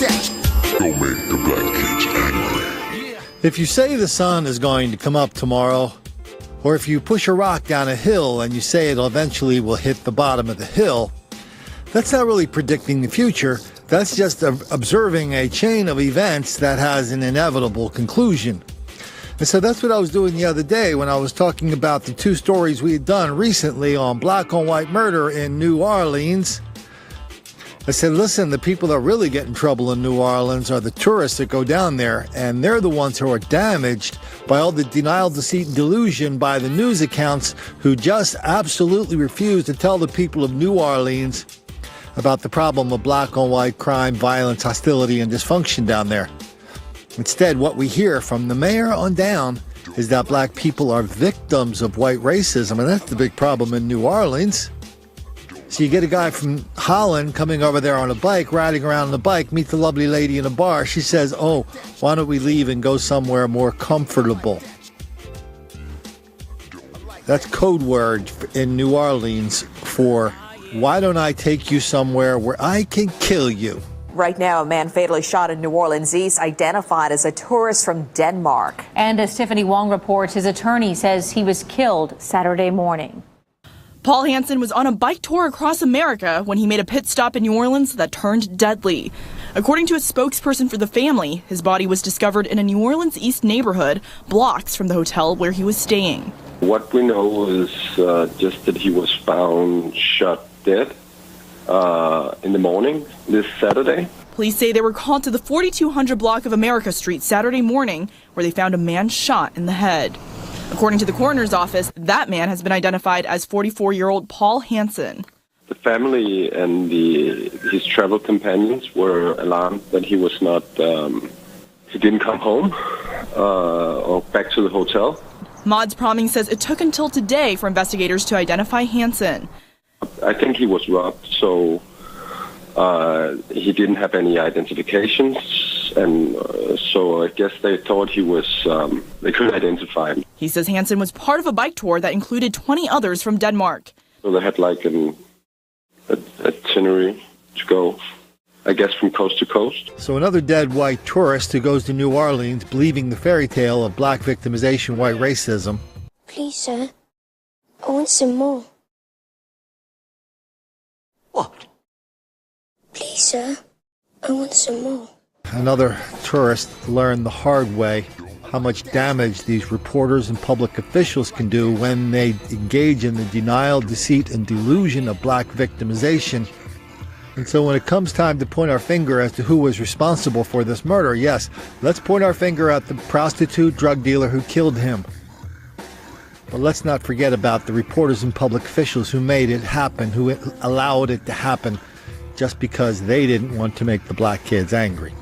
that. Don't make the black kids angry. If you say the sun is going to come up tomorrow, or if you push a rock down a hill and you say it eventually will hit the bottom of the hill, that's not really predicting the future. That's just observing a chain of events that has an inevitable conclusion. And so that's what I was doing the other day when I was talking about the two stories we had done recently on black-on-white murder in New Orleans. I said, listen, the people that really get in trouble in New Orleans are the tourists that go down there, and they're the ones who are damaged by all the denial, deceit, and delusion by the news accounts who just absolutely refuse to tell the people of New Orleans about the problem of black-on-white crime, violence, hostility, and dysfunction down there. Instead, what we hear from the mayor on down is that black people are victims of white racism, and that's the big problem in New Orleans. So you get a guy from Holland coming over there on a bike, riding around on a bike, meet the lovely lady in a bar. She says, oh, why don't we leave and go somewhere more comfortable? That's code word in New Orleans for, why don't I take you somewhere where I can kill you? Right now, a man fatally shot in New Orleans East, identified as a tourist from Denmark. And as Tiffany Wong reports, his attorney says he was killed Saturday morning. Paul Hansen was on a bike tour across America when he made a pit stop in New Orleans that turned deadly. According to a spokesperson for the family, his body was discovered in a New Orleans East neighborhood, blocks from the hotel where he was staying. What we know is just that he was found shot dead in the morning this Saturday. Police say they were called to the 4200 block of America Street Saturday morning, where they found a man shot in the head. According to the coroner's office, that man has been identified as 44-year-old Paul Hansen. The family and his travel companions were alarmed that he was not, he didn't come home or back to the hotel. Maud's Promming says it took until today for investigators to identify Hansen. I think he was robbed, so he didn't have any identifications, and so I guess they thought he was, they couldn't identify him. He says Hansen was part of a bike tour that included 20 others from Denmark. So they had like an itinerary to go, I guess, from coast to coast. So another dead white tourist who goes to New Orleans believing the fairy tale of black victimization, white racism. Please, sir, I want some more. What? Please, sir, I want some more. Another tourist learned the hard way how much damage these reporters and public officials can do when they engage in the denial, deceit, and delusion of black victimization. And so when it comes time to point our finger as to who was responsible for this murder, yes, let's point our finger at the prostitute drug dealer who killed him. But let's not forget about the reporters and public officials who made it happen, who allowed it to happen just because they didn't want to make the black kids angry.